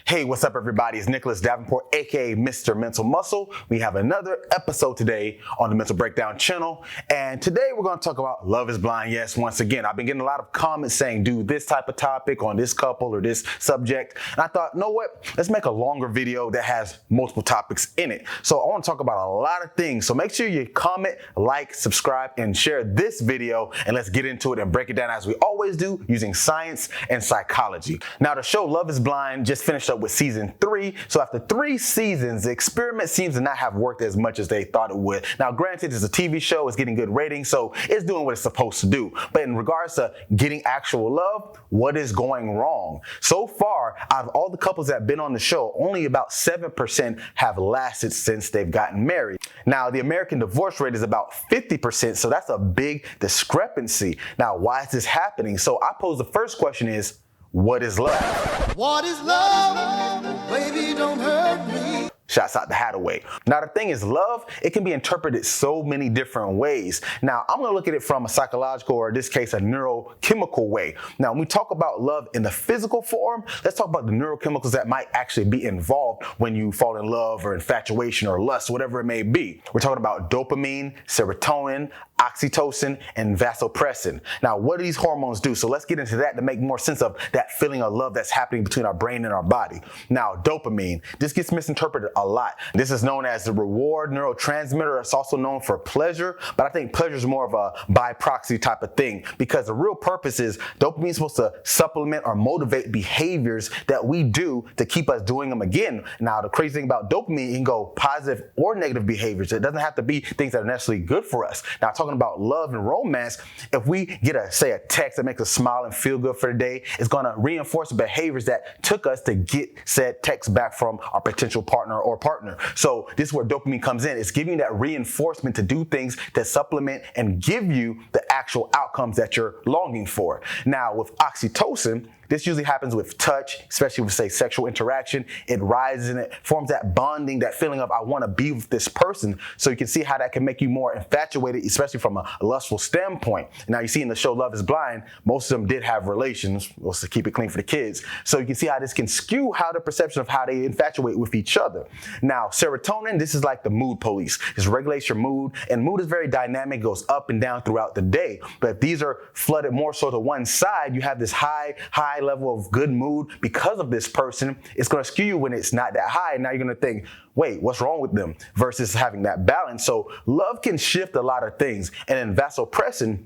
Hey, what's up everybody? It's Nicholas Davenport, aka Mr. Mental Muscle. We have another episode today on the Mental Breakdown channel. And today we're going to talk about Love is Blind. Yes, once again, I've been getting a lot of comments saying do this type of topic on this couple or this subject. And I thought, you know what? Let's make a longer video that has multiple topics in it. So I want to talk about a lot of things. So make sure you comment, like, subscribe, and share this video. And let's get into it and break it down as we always do using science and psychology. Now, the show Love is Blind just finished up with season 3. So after 3 seasons, the experiment seems to not have worked as much as they thought it would. Now, granted, it's a TV show, it's getting good ratings, so it's doing what it's supposed to do. But in regards to getting actual love, what is going wrong? So far, out of all the couples that have been on the show, only about 7% have lasted since they've gotten married. Now, the American divorce rate is about 50%, so that's a big discrepancy. Now, why is this happening? So I pose the first question is, what is love? What is love? Baby, don't hurt me. Shouts out to Hathaway. Now, the thing is, love, it can be interpreted so many different ways. Now, I'm going to look at it from a psychological, or in this case, a neurochemical way. Now, when we talk about love in the physical form, let's talk about the neurochemicals that might actually be involved when you fall in love or infatuation or lust, whatever it may be. We're talking about dopamine, serotonin, oxytocin, and vasopressin. Now, what do these hormones do? So let's get into that to make more sense of that feeling of love that's happening between our brain and our body. Now, dopamine, this gets misinterpreted a lot. This is known as the reward neurotransmitter. It's also known for pleasure, but I think pleasure is more of a by proxy type of thing, because the real purpose is dopamine is supposed to supplement or motivate behaviors that we do to keep us doing them again. Now, the crazy thing about dopamine, it can go positive or negative behaviors. It doesn't have to be things that are necessarily good for us. Now, talking about love and romance, if we get a text that makes us smile and feel good for the day, it's going to reinforce the behaviors that took us to get said text back from our potential partner or partner. So this is where dopamine comes in. It's giving you that reinforcement to do things that supplement and give you the actual outcomes that you're longing for. Now, with oxytocin, this usually happens with touch, especially with, say, sexual interaction. It rises and it forms that bonding, that feeling of I want to be with this person. So you can see how that can make you more infatuated, especially from a lustful standpoint. Now, you see in the show Love is Blind, most of them did have relations, well, to keep it clean for the kids. So you can see how this can skew how the perception of how they infatuate with each other. Now, serotonin, this is like the mood police. This regulates your mood, and mood is very dynamic, goes up and down throughout the day. But if these are flooded more so to one side, you have this high level of good mood because of this person. It's going to skew you when it's not that high. Now you're going to think, wait, what's wrong with them? Versus having that balance. So love can shift a lot of things. And then vasopressin,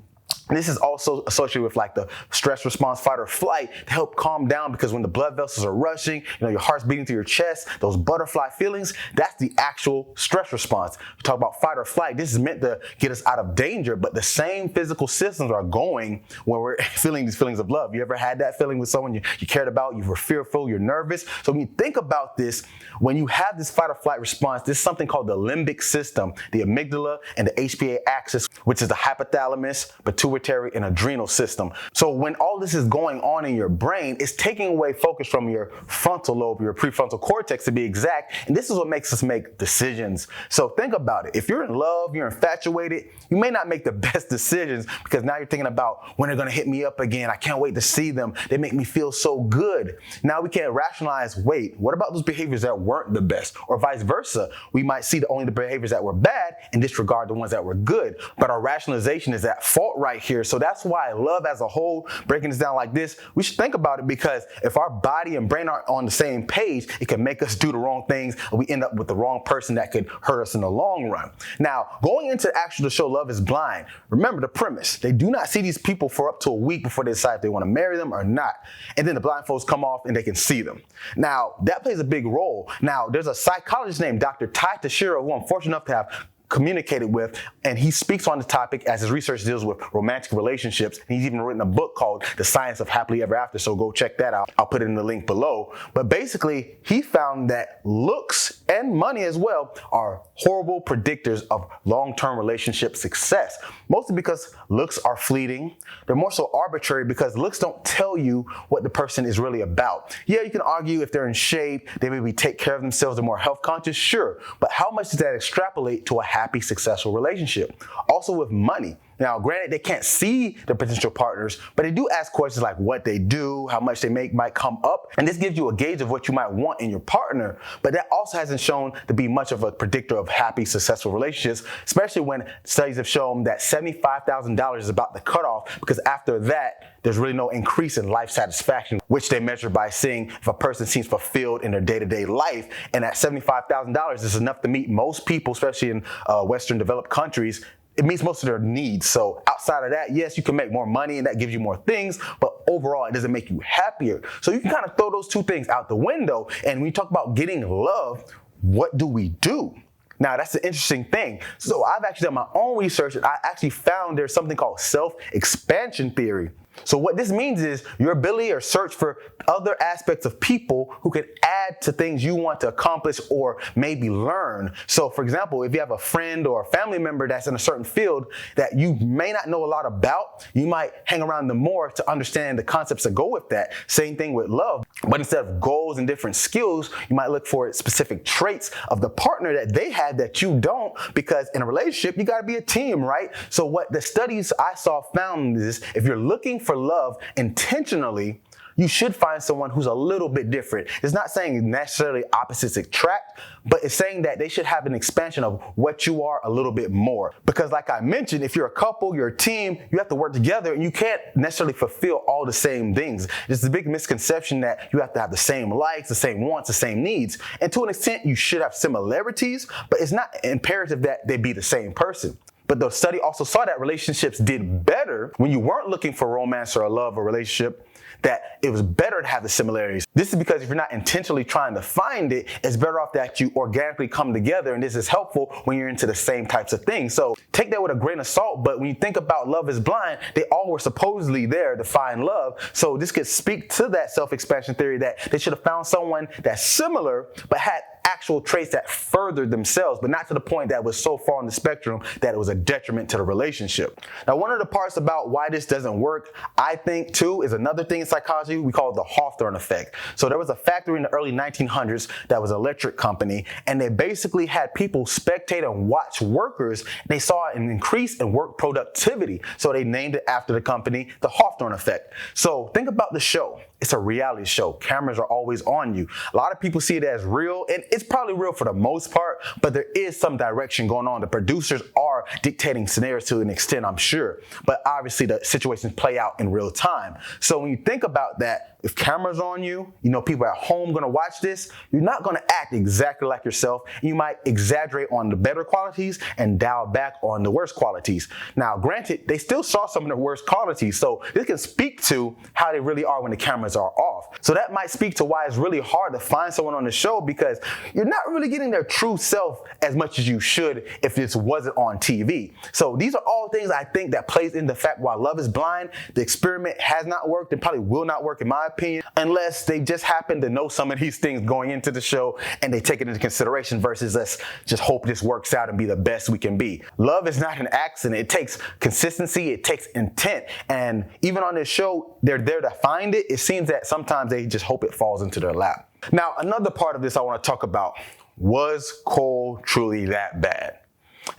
this is also associated with like the stress response, fight or flight, to help calm down, because when the blood vessels are rushing, your heart's beating through your chest, those butterfly feelings, that's the actual stress response. We talk about fight or flight. This is meant to get us out of danger, but the same physical systems are going when we're feeling these feelings of love. You ever had that feeling with someone you cared about, you were fearful, you're nervous? So when you think about this, when you have this fight or flight response, there's something called the limbic system, the amygdala and the HPA axis, which is the hypothalamus, pituitary, and adrenal system. So when all this is going on in your brain, it's taking away focus from your frontal lobe, your prefrontal cortex to be exact, and this is what makes us make decisions. So think about it. If you're in love, you're infatuated, you may not make the best decisions, because now you're thinking about when they're going to hit me up again. I can't wait to see them. They make me feel so good. Now we can't rationalize, wait, what about those behaviors that weren't the best? Or vice versa. We might see only the behaviors that were bad and disregard the ones that were good. But our rationalization is at fault right here. So that's why love as a whole, breaking this down like this, we should think about it, because if our body and brain aren't on the same page, it can make us do the wrong things, and we end up with the wrong person that could hurt us in the long run. Now, going into the show Love is Blind, remember the premise. They do not see these people for up to a week before they decide if they want to marry them or not. And then the blindfolds come off and they can see them. Now, that plays a big role. Now, there's a psychologist named Dr. Ty Tashiro, who I'm fortunate enough to have communicated with, and he speaks on the topic as his research deals with romantic relationships. And he's even written a book called The Science of Happily Ever After, so go check that out. I'll put it in the link below. But basically, he found that looks and money as well are horrible predictors of long-term relationship success, mostly because looks are fleeting. They're more so arbitrary, because looks don't tell you what the person is really about. Yeah, you can argue if they're in shape, they maybe take care of themselves, they're more health conscious, sure, but how much does that extrapolate to a happy, successful relationship? Also with money, Now, granted, they can't see the potential partners, but they do ask questions like what they do, how much they make might come up, and this gives you a gauge of what you might want in your partner, but that also hasn't shown to be much of a predictor of happy, successful relationships, especially when studies have shown that $75,000 is about the cutoff, because after that, there's really no increase in life satisfaction, which they measure by seeing if a person seems fulfilled in their day-to-day life, and at $75,000 is enough to meet most people, especially in Western developed countries. It meets most of their needs. So outside of that, yes, you can make more money and that gives you more things, but overall it doesn't make you happier. So you can kind of throw those two things out the window. And when you talk about getting love, what do we do? Now, that's the interesting thing. So I've actually done my own research and I actually found there's something called self-expansion theory. So what this means is your ability or search for other aspects of people who can add to things you want to accomplish or maybe learn. So for example, if you have a friend or a family member that's in a certain field that you may not know a lot about, you might hang around them more to understand the concepts that go with that. Same thing with love. But instead of goals and different skills, you might look for specific traits of the partner that they had that you don't, because in a relationship, you got to be a team, right? So what the studies I saw found is if you're looking for love intentionally, you should find someone who's a little bit different. It's not saying necessarily opposites attract, but it's saying that they should have an expansion of what you are a little bit more. Because like I mentioned, if you're a couple, you're a team, you have to work together and you can't necessarily fulfill all the same things. It's a big misconception that you have to have the same likes, the same wants, the same needs. And to an extent, you should have similarities, but it's not imperative that they be the same person. But the study also saw that relationships did better when you weren't looking for romance or a love or relationship, that it was better to have the similarities. This is because if you're not intentionally trying to find it, it's better off that you organically come together, and this is helpful when you're into the same types of things. So take that with a grain of salt, but when you think about Love is Blind, they all were supposedly there to find love. So this could speak to that self-expansion theory that they should have found someone that's similar, but had actual traits that furthered themselves, but not to the point that was so far on the spectrum that it was a detriment to the relationship. Now, one of the parts about why this doesn't work, I think too, is another thing in psychology we call the Hawthorne effect. So there was a factory in the early 1900s that was an electric company, and they basically had people spectate and watch workers, and they saw an increase in work productivity. So they named it after the company, the Hawthorne effect. So think about the show. It's a reality show. Cameras are always on you. A lot of people see it as real, and it's probably real for the most part, but there is some direction going on. The producers are dictating scenarios to an extent, I'm sure, but obviously the situations play out in real time. So when you think about that, if cameras on you, you know, people at home gonna watch this, you're not gonna act exactly like yourself. You might exaggerate on the better qualities and dial back on the worst qualities. Now, granted, they still saw some of the worst qualities, so this can speak to how they really are when the cameras are off. So that might speak to why it's really hard to find someone on the show, because you're not really getting their true self as much as you should if this wasn't on TV. So these are all things I think that plays into the fact why Love is Blind, the experiment has not worked and probably will not work in my opinion, unless they just happen to know some of these things going into the show and they take it into consideration versus us just hope this works out and be the best we can be. Love is not an accident. It takes consistency, it takes intent, and even on this show, they're there to find it. It seems that sometimes they just hope it falls into their lap. Now, another part of this I want to talk about, was Cole truly that bad?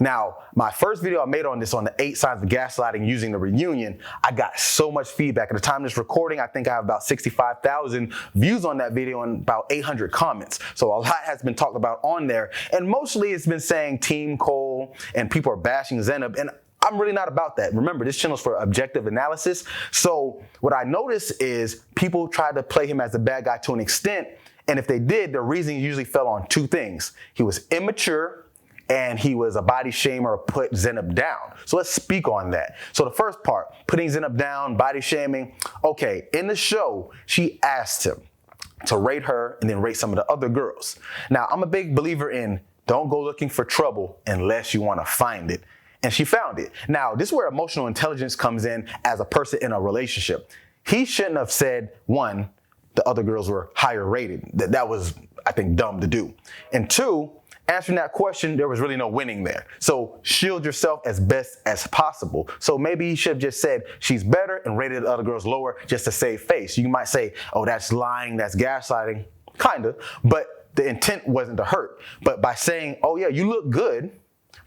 Now, my first video I made on this, on the 8 signs of gaslighting using the reunion, I got so much feedback. At the time of this recording, I think I have about 65,000 views on that video and about 800 comments. So a lot has been talked about on there. And mostly it's been saying Team Cole and people are bashing Zanab. And I'm really not about that. Remember, this channel is for objective analysis. So what I noticed is people tried to play him as the bad guy to an extent. And if they did, the reason usually fell on 2 things. He was immature, and he was a body shamer or put Zanab down. So let's speak on that. So the first part, putting Zanab down, body shaming. Okay, in the show, she asked him to rate her and then rate some of the other girls. Now, I'm a big believer in don't go looking for trouble unless you want to find it. And she found it. Now, this is where emotional intelligence comes in as a person in a relationship. He shouldn't have said, 1, the other girls were higher rated. That was, I think, dumb to do. And 2, answering that question, there was really no winning there. So shield yourself as best as possible. So maybe he should have just said she's better and rated the other girls lower just to save face. You might say, oh, that's lying, that's gaslighting, kind of, but the intent wasn't to hurt. But by saying, oh yeah, you look good,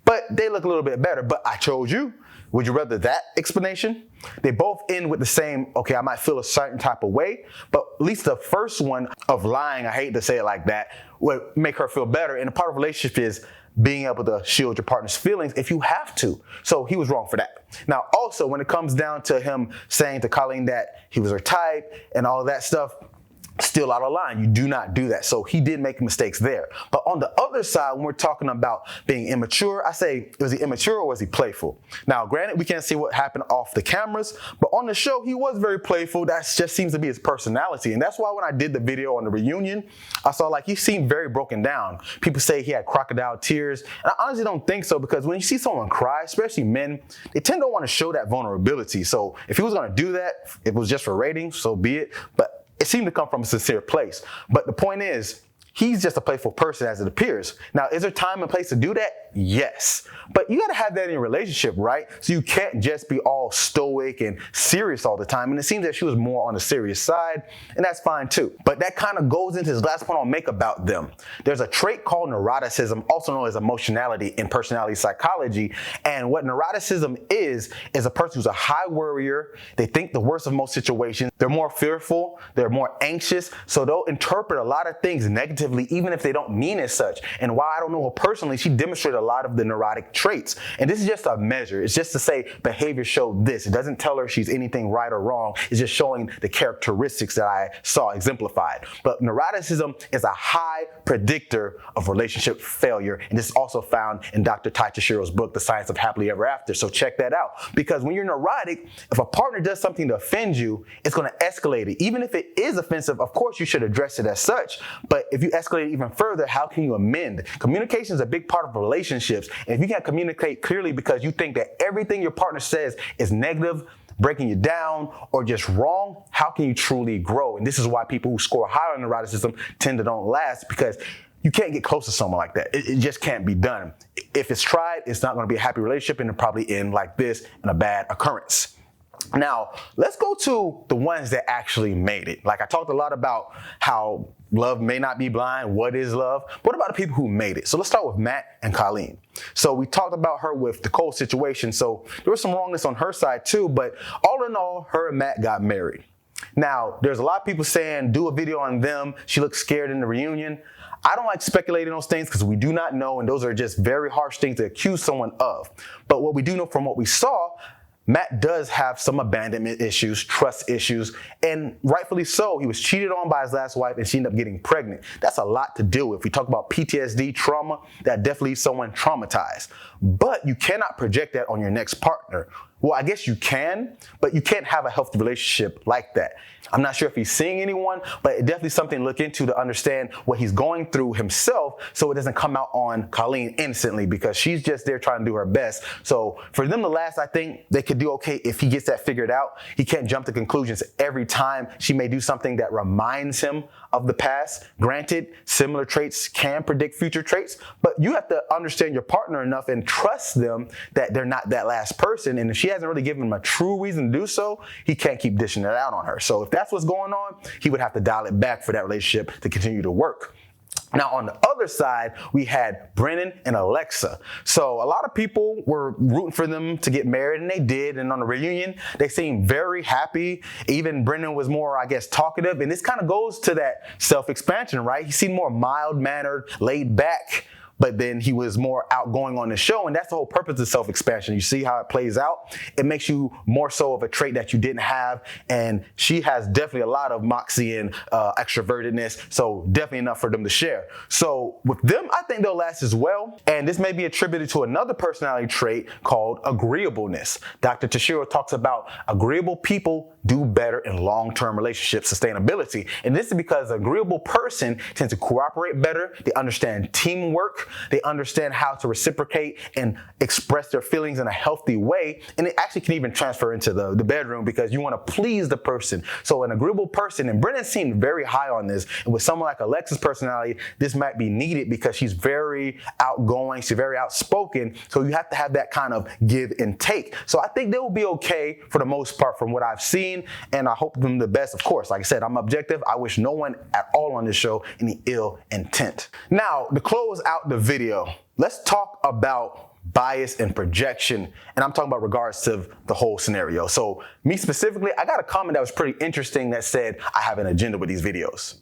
but they look a little bit better. But I chose you. Would you rather that explanation? They both end with the same, okay, I might feel a certain type of way, but at least the first one of lying, I hate to say it like that, would make her feel better. And a part of a relationship is being able to shield your partner's feelings if you have to. So he was wrong for that. Now, also, when it comes down to him saying to Colleen that he was her type and all that stuff, still out of line. You do not do that. So he did make mistakes there. But on the other side, when we're talking about being immature, I say, was he immature or was he playful? Now, granted, we can't see what happened off the cameras, but on the show, he was very playful. That just seems to be his personality. And that's why when I did the video on the reunion, I saw like he seemed very broken down. People say he had crocodile tears. And I honestly don't think so, because when you see someone cry, especially men, they tend to want to show that vulnerability. So if he was going to do that, if it was just for ratings, so be it. But it seemed to come from a sincere place. But the point is, he's just a playful person as it appears. Now, is there time and place to do that? Yes. But you got to have that in your relationship, right? So you can't just be all stoic and serious all the time. And it seems that she was more on the serious side, and that's fine too. But that kind of goes into his last point I'll make about them. There's a trait called neuroticism, also known as emotionality in personality psychology. And what neuroticism is a person who's a high worrier. They think the worst of most situations. They're more fearful. They're more anxious. So they'll interpret a lot of things negatively, even if they don't mean as such. And while I don't know her personally, she demonstrated a lot of the neurotic traits. And this is just a measure. It's just to say behavior showed this. It doesn't tell her she's anything right or wrong. It's just showing the characteristics that I saw exemplified. But neuroticism is a high predictor of relationship failure. And this is also found in Dr. Tai Tashiro's book, The Science of Happily Ever After. So check that out. Because when you're neurotic, if a partner does something to offend you, it's going to escalate it. Even if it is offensive, of course you should address it as such. But if you escalate it even further, how can you amend? Communication is a big part of relationships. And if you can't communicate clearly because you think that everything your partner says is negative, breaking you down, or just wrong, how can you truly grow? And this is why people who score higher on neuroticism tend to don't last, because you can't get close to someone like that. It just can't be done. If it's tried, it's not going to be a happy relationship, and it'll probably end like this in a bad occurrence. Now, let's go to the ones that actually made it. Like I talked a lot about how love may not be blind. What is love? What about the people who made it? So let's start with Matt and Colleen. So we talked about her with the Cole situation. So there was some wrongness on her side too, but all in all, her and Matt got married. Now, there's a lot of people saying, do a video on them. She looks scared in the reunion. I don't like speculating on those things because we do not know, and those are just very harsh things to accuse someone of. But what we do know from what we saw, Matt does have some abandonment issues, trust issues, and rightfully so. He was cheated on by his last wife and she ended up getting pregnant. That's a lot to deal with. If we talk about PTSD, trauma, that definitely leaves someone traumatized. But you cannot project that on your next partner. Well, I guess you can, but you can't have a healthy relationship like that. I'm not sure if he's seeing anyone, but it's definitely something to look into to understand what he's going through himself so it doesn't come out on Colleen instantly, because she's just there trying to do her best. So for them to last, I think they could do okay if he gets that figured out. He can't jump to conclusions every time she may do something that reminds him of the past. Granted, similar traits can predict future traits, but you have to understand your partner enough and trust them that they're not that last person. And if she hasn't really given him a true reason to do so, he can't keep dishing it out on her. So if that's what's going on, he would have to dial it back for that relationship to continue to work. Now, on the other side, we had Brennan and Alexa. So a lot of people were rooting for them to get married, and they did. And on the reunion, they seemed very happy. Even Brennan was more, I guess, talkative. And this kind of goes to that self-expansion, right? He seemed more mild-mannered, laid back, but then he was more outgoing on the show, and that's the whole purpose of self-expansion. You see how it plays out? It makes you more so of a trait that you didn't have, and she has definitely a lot of moxie and extrovertedness, so definitely enough for them to share. So with them, I think they'll last as well, and this may be attributed to another personality trait called agreeableness. Dr. Tashiro talks about agreeable people do better in long-term relationship sustainability, and this is because an agreeable person tends to cooperate better, they understand teamwork, they understand how to reciprocate and express their feelings in a healthy way. And it actually can even transfer into the bedroom because you want to please the person. So an agreeable person, and Brennan seemed very high on this. And with someone like Alexa's personality, this might be needed because she's very outgoing, she's very outspoken. So you have to have that kind of give and take. So I think they will be okay for the most part from what I've seen. And I hope them the best. Of course, like I said, I'm objective. I wish no one at all on this show any ill intent. Now, to close out the video, let's talk about bias, and projection. And I'm talking about regards to the whole scenario. So me specifically, I got a comment that was pretty interesting that said, I have an agenda with these videos.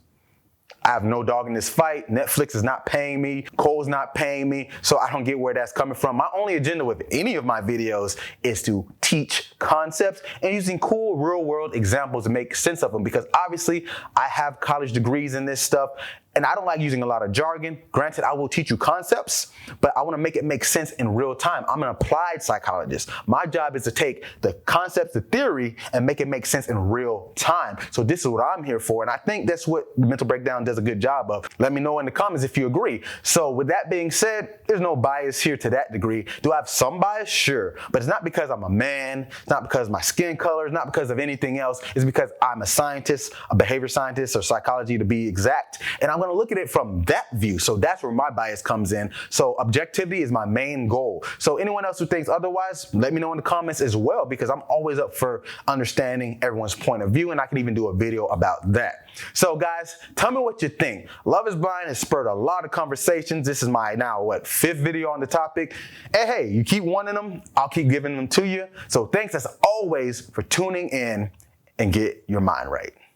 I have no dog in this fight. Netflix is not paying me. Cole's not paying me. So I don't get where that's coming from. My only agenda with any of my videos is to teach concepts and using cool real world examples to make sense of them, because obviously I have college degrees in this stuff and I don't like using a lot of jargon. Granted, I will teach you concepts, but I want to make it make sense in real time. I'm an applied psychologist. My job is to take the concepts, the theory, and make it make sense in real time. So this is what I'm here for. And I think that's what the Mental Breakdown does a good job of. Let me know in the comments if you agree. So with that being said, there's no bias here to that degree. Do I have some bias? Sure. But it's not because I'm a man. It's not because of my skin color. It's not because of anything else. It's because I'm a scientist, a behavior scientist, or psychology to be exact. And I'm going to look at it from that view. So that's where my bias comes in. So objectivity is my main goal. So anyone else who thinks otherwise, let me know in the comments as well, because I'm always up for understanding everyone's point of view, and I can even do a video about that. So guys, tell me what you think. Love is Blind has spurred a lot of conversations. This is my now, fifth video on the topic. And hey, you keep wanting them, I'll keep giving them to you. So thanks as always for tuning in and get your mind right.